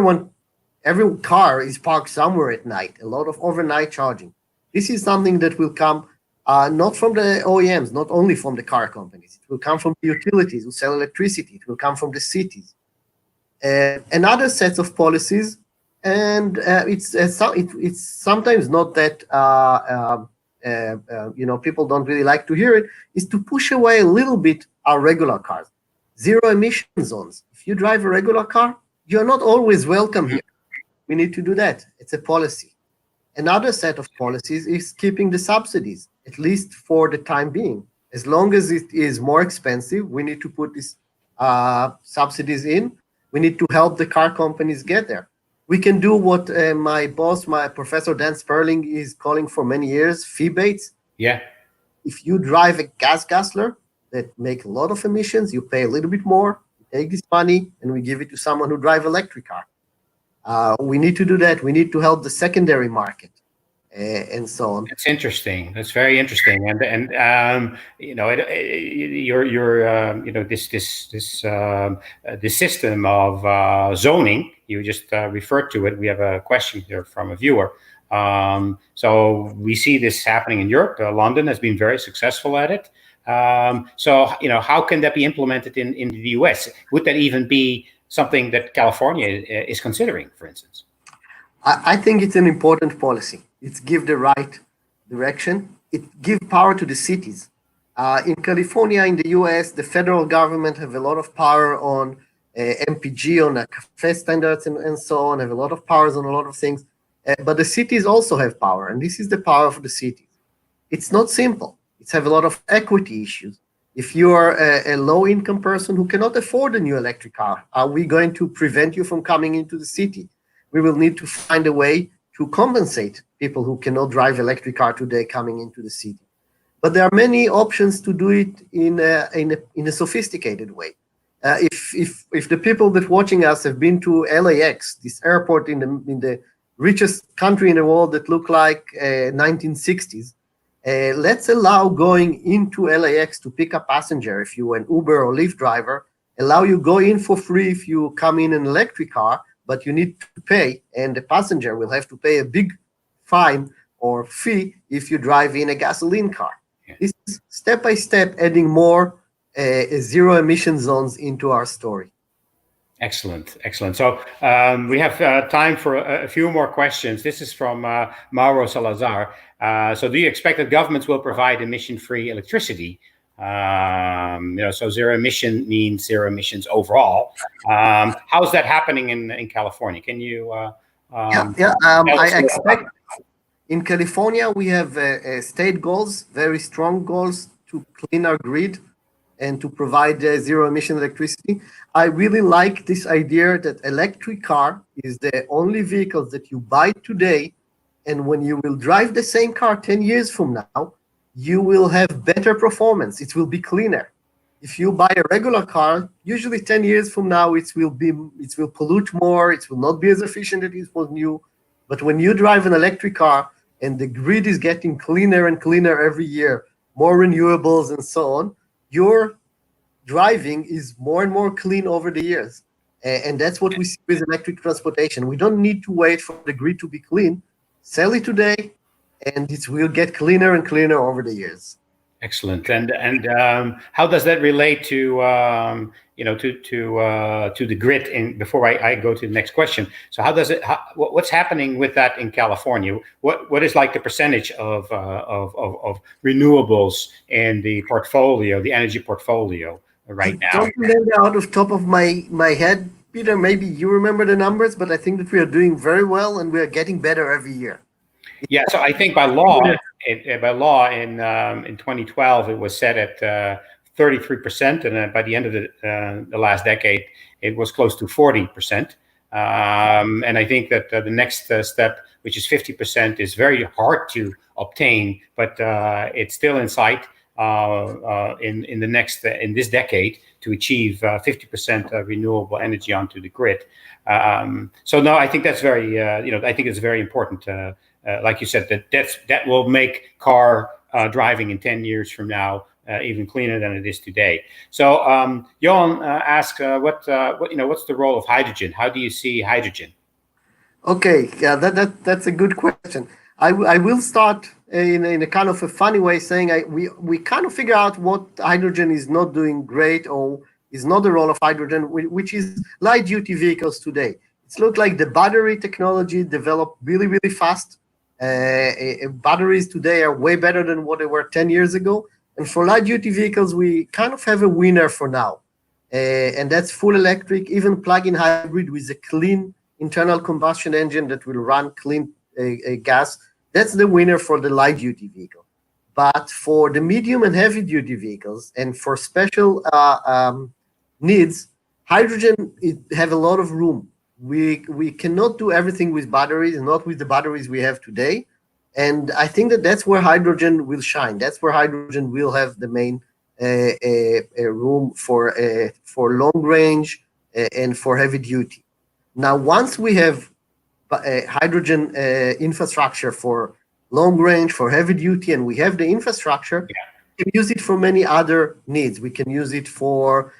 car is parked somewhere at night. A lot of overnight charging. This is something that will come not from the OEMs, not only from the car companies. It will come from the utilities who sell electricity. It will come from the cities. Another set of policies. And it's sometimes not that people don't really like to hear it, is to push away a little bit our regular cars. Zero emission zones. If you drive a regular car, you're not always welcome here. We need to do that. It's a policy. Another set of policies is keeping the subsidies, at least for the time being. As long as it is more expensive, we need to put these subsidies in. We need to help the car companies get there. We can do what my boss, my Professor Dan Sperling, is calling for many years, fee-bates. Yeah. If you drive a gas guzzler that make a lot of emissions, you pay a little bit more, you take this money, and we give it to someone who drive electric car. We need to do that. We need to help the secondary market and so on. That's interesting. That's very interesting. And this system of zoning. You just referred to it. We have a question here from a viewer. So we see this happening in Europe. London has been very successful at it. So how can that be implemented in the US? Would that even be something that California is considering, for instance? I think it's an important policy. It's give the right direction. It give power to the cities. In California, in the US, the federal government have a lot of power on MPG, on cafe standards and so on, have a lot of powers on a lot of things. But the cities also have power, and this is the power of the cities. It's not simple. It's have a lot of equity issues. If you are a low-income person who cannot afford a new electric car, are we going to prevent you from coming into the city? We will need to find a way to compensate people who cannot drive electric car today coming into the city. But there are many options to do it in a sophisticated way. If the people that watching us have been to LAX, this airport in the richest country in the world that look like 1960s, let's allow going into LAX to pick up passenger. If you're an Uber or Lyft driver, allow you go in for free if you come in an electric car, but you need to pay, and the passenger will have to pay a big fine or fee if you drive in a gasoline car. This is step by step adding more zero emission zones into our story. Excellent, excellent. So we have time for a few more questions. This is from Mauro Salazar. So do you expect that governments will provide emission-free electricity? So zero emission means zero emissions overall. How is that happening in California? Can you? I expect in California we have state goals, very strong goals to clean our grid and to provide zero emission electricity. I really like this idea that electric car is the only vehicle that you buy today, and when you will drive the same car 10 years from now, you will have better performance. It will be cleaner. If you buy a regular car, usually 10 years from now, it will pollute more. It will not be as efficient as it was new. But when you drive an electric car and the grid is getting cleaner and cleaner every year, more renewables and so on, your driving is more and more clean over the years. And that's what we see with electric transportation. We don't need to wait for the grid to be clean. Sell it today, and it will get cleaner and cleaner over the years. Excellent. And how does that relate to to the grid? Before I go to the next question, so what's happening with that in California? What is like the percentage of renewables in the portfolio, the energy portfolio right now? I don't remember out of top of my head, Peter. Maybe you remember the numbers, but I think that we are doing very well and we are getting better every year. Yeah, so I think by law in 2012 it was set at 33%, and by the end of the last decade it was close to 40%. And I think that the next step, which is 50%, is very hard to obtain, but it's still in sight in this decade to achieve 50% renewable energy onto the grid. So no, I think that's very I think it's very important. Like you said, that will make car driving in 10 years from now even cleaner than it is today. So Jeroen asked, what's the role of hydrogen? How do you see hydrogen? Okay, yeah, that's a good question. I will start in a kind of a funny way, saying we kind of figure out what hydrogen is not doing great or is not the role of hydrogen, which is light duty vehicles today. It looks like the battery technology developed really, really fast. Batteries today are way better than what they were 10 years ago. And for light duty vehicles, we kind of have a winner for now. And that's full electric, even plug-in hybrid with a clean internal combustion engine that will run clean gas. That's the winner for the light duty vehicle. But for the medium and heavy duty vehicles and for special needs, hydrogen have a lot of room. We cannot do everything with batteries, not with the batteries we have today. And I think that's where hydrogen will shine. That's where hydrogen will have the main room for long range and for heavy duty. Now, once we have hydrogen infrastructure for long range, for heavy duty, and we have the infrastructure, we can use it for many other needs. We can use it for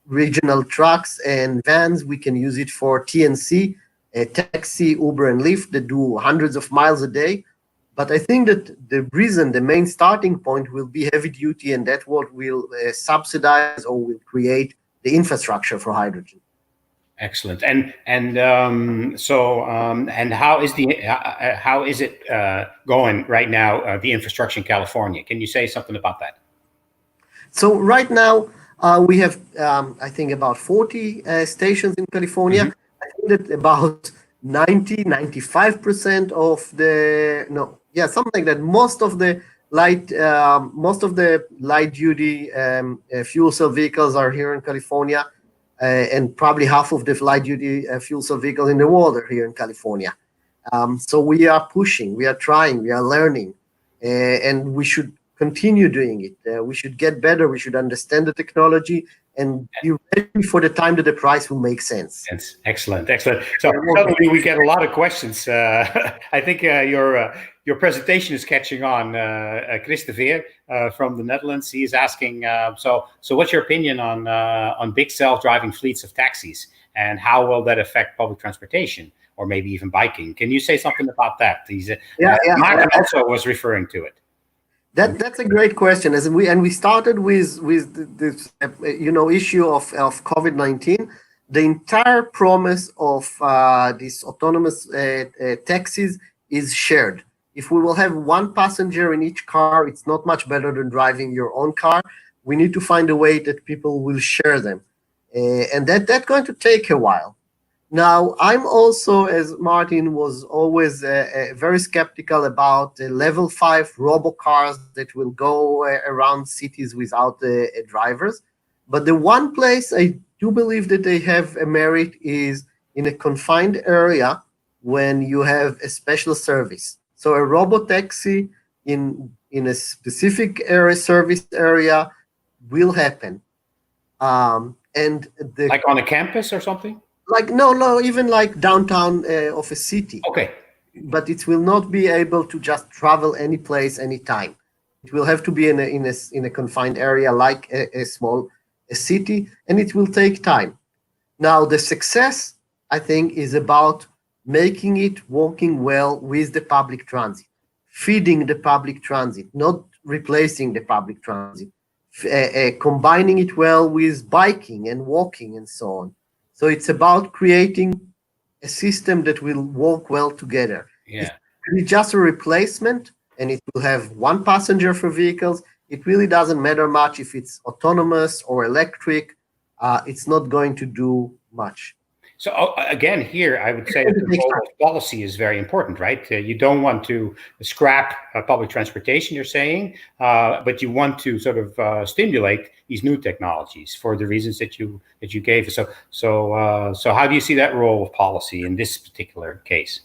regional trucks and vans. We can use it for TNC, taxi, Uber, and Lyft that do hundreds of miles a day. But I think that the main starting point will be heavy duty, and that's what will subsidize or will create the infrastructure for hydrogen. Excellent. And how is it going right now? The infrastructure in California. Can you say something about that? So right now we have I think about 40 stations in California. Mm-hmm. I think that about 95% of something like that. Most of the light duty fuel cell vehicles are here in California. And probably half of the light-duty fuel cell vehicles in the world are here in California. So we are pushing, we are trying, we are learning, and we should continue doing it. We should get better, we should understand the technology, and be ready for the time that the price will make sense. Yes. Excellent. So suddenly we get a lot of questions. I think your presentation is catching on. Chris de Veer from the Netherlands, he is asking, so what's your opinion on big self-driving fleets of taxis, and how will that affect public transportation or maybe even biking? Can you say something about that? Maarten also was referring to it. That's a great question. As we started with this issue of COVID-19, the entire promise of these autonomous taxis is shared. If we will have one passenger in each car, it's not much better than driving your own car. We need to find a way that people will share them, and that's going to take a while. Now, I'm also, as Martin was always very skeptical about the level 5 robo cars that will go around cities without drivers. But the one place I do believe that they have a merit is in a confined area when you have a special service. So a robo taxi in a specific area, service area, will happen. And the Like on a campus or something? like no, even like downtown of a city, Okay. but it will not be able to just travel any place anytime. It will have to be in a confined area like a small city, and it will take time. Now the success, I think, is about making it working well with the public transit, feeding the public transit, not replacing the public transit, combining it well with biking and walking and so on. So it's about creating a system that will work well together. Yeah. It's just a replacement, and it will have one passenger for vehicles. It really doesn't matter much if it's autonomous or electric. It's not going to do much. So again, here I would say that the role of policy is very important, right? You don't want to scrap public transportation, you're saying, but you want to sort of stimulate these new technologies for the reasons that you gave. So how do you see that role of policy in this particular case?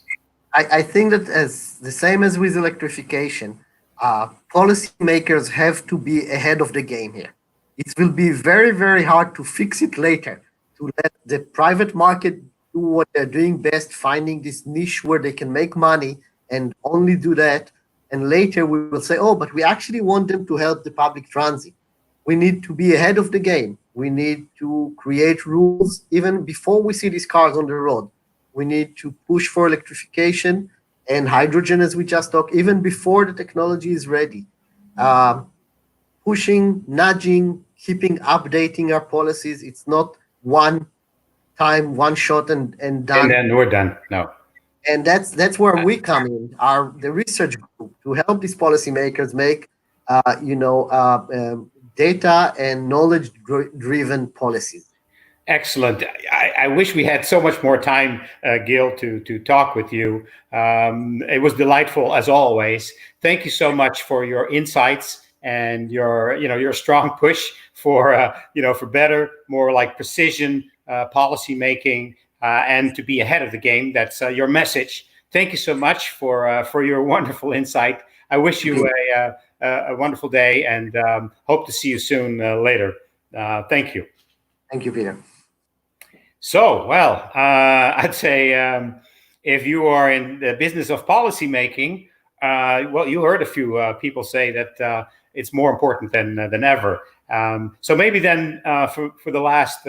I think that as the same as with electrification, policymakers have to be ahead of the game here. It will be very, very hard to fix it later, to let the private market do what they're doing best, finding this niche where they can make money and only do that. And later we will say, oh, but we actually want them to help the public transit. We need to be ahead of the game. We need to create rules even before we see these cars on the road. We need to push for electrification and hydrogen, as we just talked, even before the technology is ready. Pushing, nudging, keeping updating our policies. It's not one time, one shot and done. And then we're done. No. And that's where we come in, the research group, to help these policymakers make data and knowledge-driven policies. Excellent. I wish we had so much more time, Gil, to talk with you. It was delightful as always. Thank you so much for your insights and your strong push for better, more like precision policy making and to be ahead of the game. That's your message. Thank you so much for your wonderful insight. I wish you a wonderful day and hope to see you soon later. Thank you. Thank you, Peter. So, well, I'd say if you are in the business of policy making, well, you heard a few people say that it's more important than ever. So maybe then for the last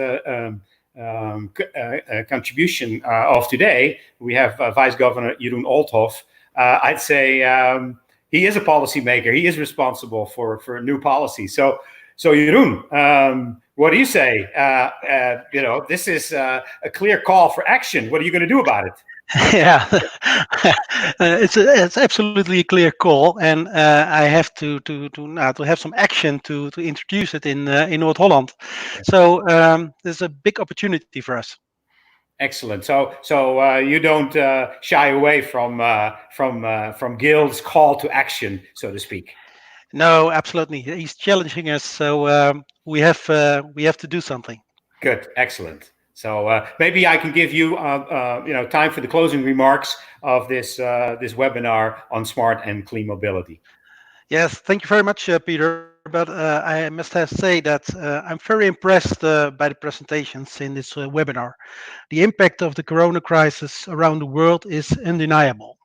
contribution of today, we have Vice Governor Jeroen Olthof. I'd say he is a policymaker. He is responsible for new policy. So Jeroen, what do you say? This is a clear call for action. What are you going to do about it? Yeah, it's absolutely a clear call, and I have to have some action to introduce it in Noord-Holland. So there's a big opportunity for us. Excellent. So you don't shy away from Gil's call to action, so to speak. No, absolutely. He's challenging us, so we have to do something. Good, excellent. So maybe I can give you time for the closing remarks of this webinar on smart and clean mobility. Yes, thank you very much, Peter. But I must say that I'm very impressed by the presentations in this webinar. The impact of the corona crisis around the world is undeniable.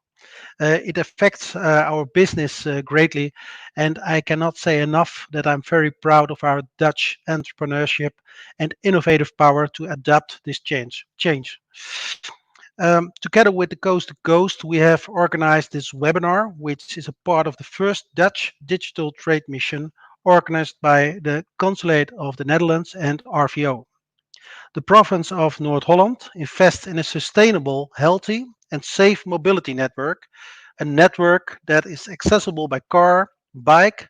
It affects our business greatly, and I cannot say enough that I'm very proud of our Dutch entrepreneurship and innovative power to adapt this change. Together with the Coast to Coast, we have organized this webinar, which is a part of the first Dutch digital trade mission organized by the Consulate of the Netherlands and RVO. The province of Noord-Holland invests in a sustainable, healthy, and safe mobility network, a network that is accessible by car, bike,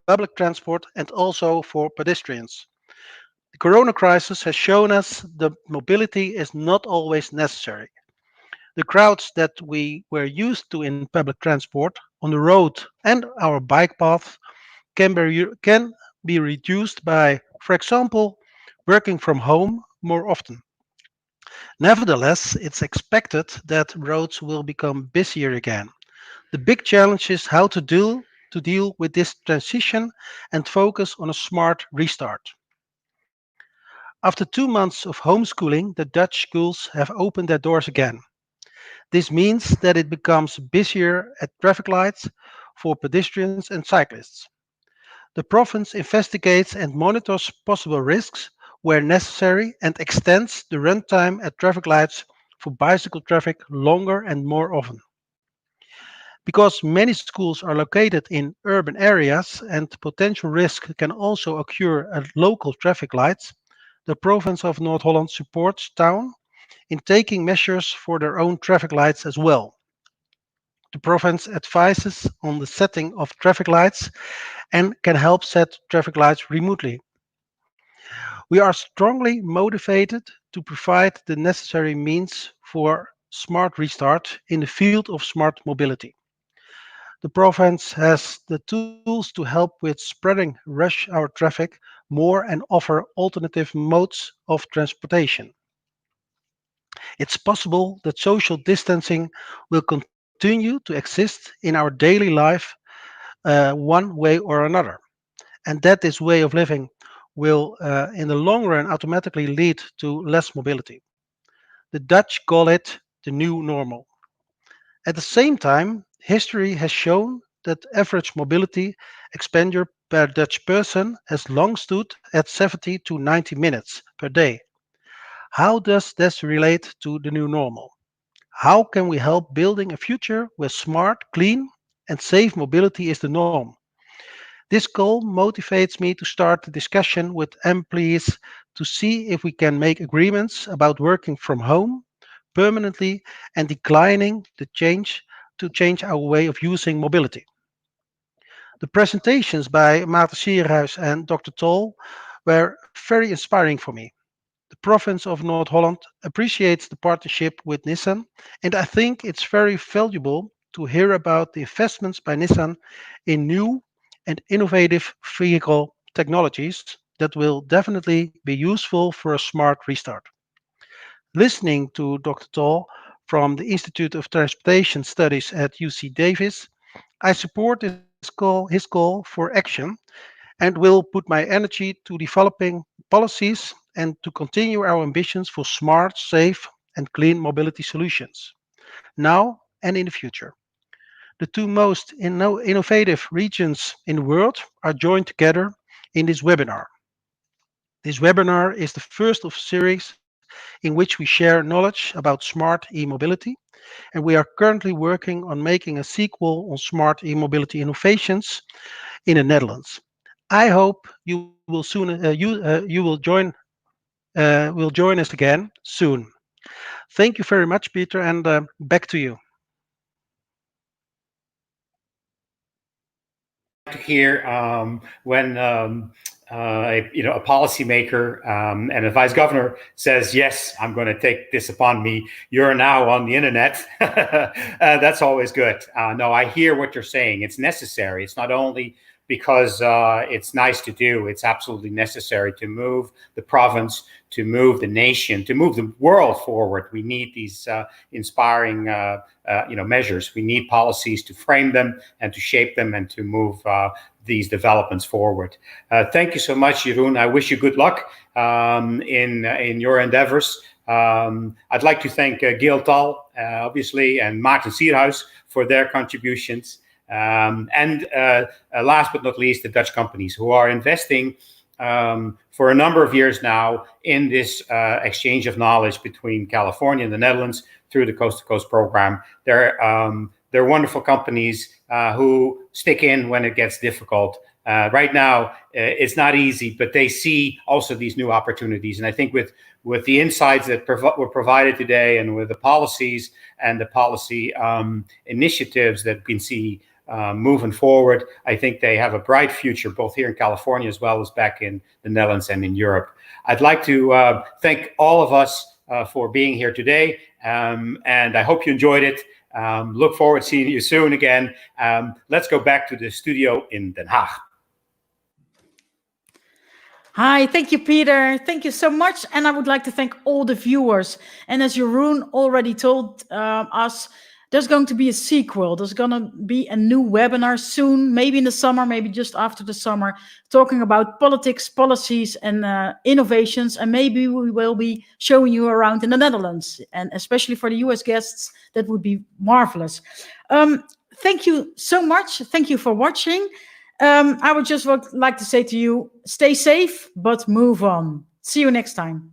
public transport, and also for pedestrians. The corona crisis has shown us that mobility is not always necessary. The crowds that we were used to in public transport, on the road, and our bike paths can be reduced by, for example, working from home more often. Nevertheless, it's expected that roads will become busier again. The big challenge is how to deal with this transition and focus on a smart restart. After 2 months of homeschooling, the Dutch schools have opened their doors again. This means that it becomes busier at traffic lights for pedestrians and cyclists. The province investigates and monitors possible risks where necessary and extends the runtime at traffic lights for bicycle traffic longer and more often. Because many schools are located in urban areas and potential risk can also occur at local traffic lights, the province of Noord-Holland supports town in taking measures for their own traffic lights as well. The province advises on the setting of traffic lights and can help set traffic lights remotely. We are strongly motivated to provide the necessary means for smart restart in the field of smart mobility. The province has the tools to help with spreading rush hour traffic more and offer alternative modes of transportation. It's possible that social distancing will continue to exist in our daily life one way or another, and that this way of living will, in the long run, automatically lead to less mobility. The Dutch call it the new normal. At the same time, history has shown that average mobility expenditure per Dutch person has long stood at 70 to 90 minutes per day. How does this relate to the new normal? How can we help building a future where smart, clean, and safe mobility is the norm? This goal motivates me to start the discussion with employees to see if we can make agreements about working from home permanently and declining the change to change our way of using mobility. The presentations by Maarten Sierhuis and Dr. Tol were very inspiring for me. The province of Noord-Holland appreciates the partnership with Nissan, and I think it's very valuable to hear about the investments by Nissan in new and innovative vehicle technologies that will definitely be useful for a smart restart. Listening to Dr. Tol from the Institute of Transportation Studies at UC Davis, I support his call for action and will put my energy to developing policies and to continue our ambitions for smart, safe, and clean mobility solutions, now and in the future. The two most innovative regions in the world are joined together in this webinar. This webinar is the first of a series in which we share knowledge about smart e-mobility, and we are currently working on making a sequel on smart e-mobility innovations in the Netherlands. I hope you will soon will join us again soon. Thank you very much, Peter, and back to you. To hear when a policymaker and a vice governor says, yes, I'm going to take this upon me. You're now on the internet. That's always good. No, I hear what you're saying. It's necessary. It's not only because it's nice to do. It's absolutely necessary to move the province, to move the nation, to move the world forward. We need these inspiring measures. We need policies to frame them and to shape them and to move these developments forward. Thank you so much, Jeroen. I wish you good luck in your endeavors. I'd like to thank Gil Tal, obviously, and Maarten Sierhuis for their contributions. And last but not least, the Dutch companies who are investing for a number of years now in this exchange of knowledge between California and the Netherlands through the Coast to Coast program. They're wonderful companies who stick in when it gets difficult. Right now, it's not easy, but they see also these new opportunities. And I think with the insights that were provided today, and with the policies and the policy initiatives that we can see moving forward, I think they have a bright future, both here in California as well as back in the Netherlands and in Europe. I'd like to thank all of us for being here today, and I hope you enjoyed it. Look forward to seeing you soon again. Let's go back to the studio in Den Haag. Hi, thank you, Peter. Thank you so much. And I would like to thank all the viewers. And as Jeroen already told us, there's going to be a sequel. There's going to be a new webinar soon, maybe in the summer, maybe just after the summer, talking about politics, policies, and innovations. And maybe we will be showing you around in the Netherlands. And especially for the US guests, that would be marvelous. Thank you so much. Thank you for watching. I would just like to say to you, stay safe, but move on. See you next time.